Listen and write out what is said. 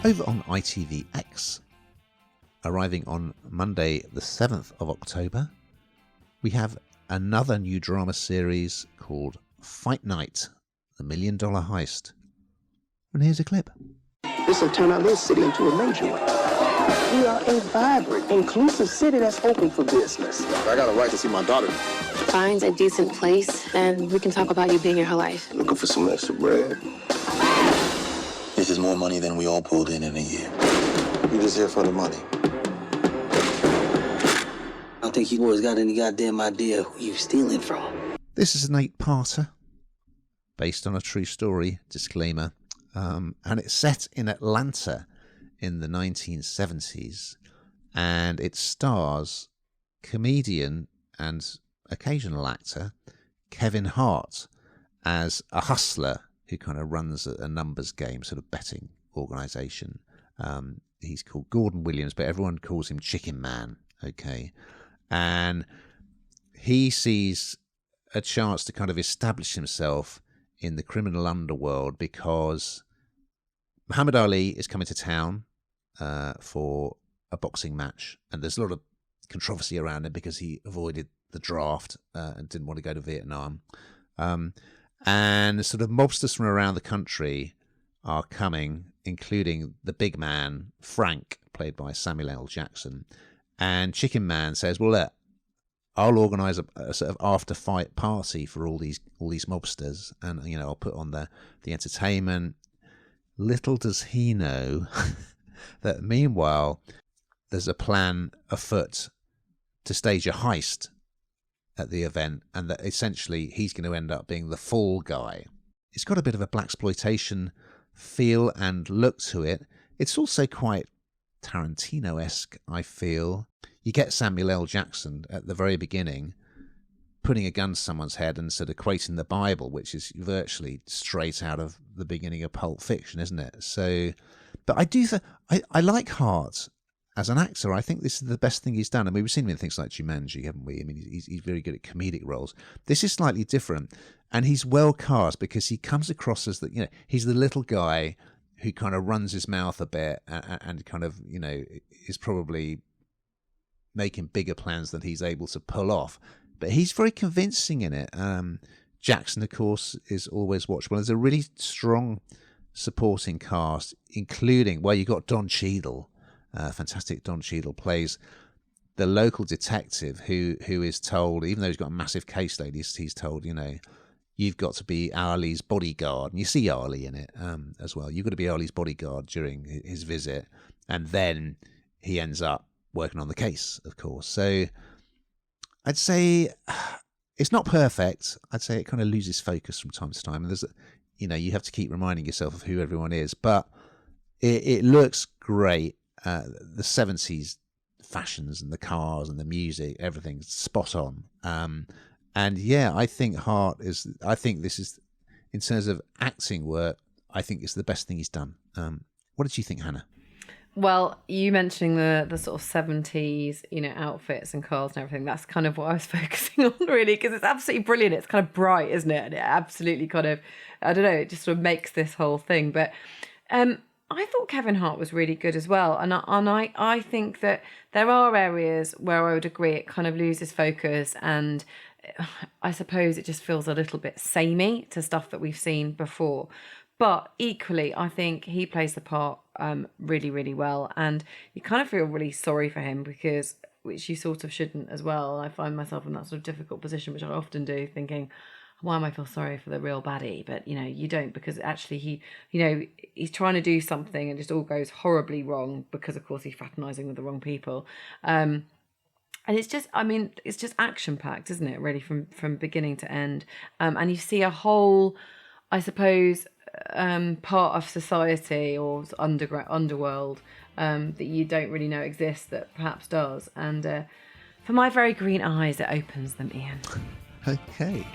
Over on ITVX, arriving on Monday the 7th of October, we have another new drama series called Fight Night, the Million Dollar Heist. And here's a clip. This will turn our little city into a major one. We are a vibrant, inclusive city that's open for business. I got a right to see my daughter. Finds a decent place, and we can talk about you being in her life. Looking for some extra bread. This is more money than we all pulled in a year. You just here for the money. I don't think you boys got any goddamn idea who you stealing from. This is an 8-parter, based on a true story, disclaimer, and it's set in Atlanta in the 1970s, and it stars comedian and occasional actor Kevin Hart as a hustler who kind of runs a numbers game, sort of betting organisation. He's called Gordon Williams, but everyone calls him Chicken Man, okay? And he sees a chance to kind of establish himself in the criminal underworld because Muhammad Ali is coming to town for a boxing match, and there's a lot of controversy around him because he avoided the draft and didn't want to go to Vietnam. And sort of mobsters from around the country are coming, including the big man, Frank, played by Samuel L. Jackson. And Chicken Man says, well, look, I'll organise a sort of after-fight party for all these mobsters, and, you know, I'll put on the entertainment. Little does he know that meanwhile, there's a plan afoot to stage a heist at the event, and that essentially he's going to end up being the fall guy. It's got a bit of a blaxploitation feel and look to it. It's also quite Tarantino-esque, I feel. You get Samuel L. Jackson at the very beginning putting a gun to someone's head and sort of quoting the Bible, which is virtually straight out of the beginning of Pulp Fiction, isn't it? So, but I like Hart as an actor. I think this is the best thing he's done. I mean, we've seen him in things like Jumanji, haven't we? I mean, he's very good at comedic roles. This is slightly different, and he's well cast because he comes across as that, you know, he's the little guy who kind of runs his mouth a bit and kind of, you know, is probably making bigger plans than he's able to pull off. But he's very convincing in it. Jackson, of course, is always watchable. There's a really strong supporting cast, including, well, you got Don Cheadle. Fantastic Don Cheadle plays the local detective who is told, even though he's got a massive caseload, he's told, you know, you've got to be Ali's bodyguard. And you see Ali in it as well. You've got to be Ali's bodyguard during his visit. And then he ends up working on the case, of course. So I'd say it's not perfect. I'd say it kind of loses focus from time to time. And there's, you know, you have to keep reminding yourself of who everyone is. But it looks great. The 70s fashions and the cars and the music, everything's spot on. And yeah, I think this is, in terms of acting work, I think it's the best thing he's done. What did you think, Hannah? Well, you mentioning the sort of 70s, you know, outfits and cars and everything, that's kind of what I was focusing on, really, because it's absolutely brilliant. It's kind of bright, isn't it? And it absolutely kind of, I don't know, it just sort of makes this whole thing. But I thought Kevin Hart was really good as well. And I think that there are areas where I would agree it kind of loses focus, and I suppose it just feels a little bit samey to stuff that we've seen before. But equally, I think he plays the part really, really well. And you kind of feel really sorry for him, because, which you sort of shouldn't as well. I find myself in that sort of difficult position, which I often do, thinking, why am I feel sorry for the real baddie? But, you know, you don't, because actually he, you know, he's trying to do something and just all goes horribly wrong because, of course, he's fraternising with the wrong people. And it's just, I mean, it's just action-packed, isn't it, really, from beginning to end. And you see a whole, I suppose, part of society or underworld that you don't really know exists that perhaps does. And for my very green eyes, it opens them, Ian. Okay.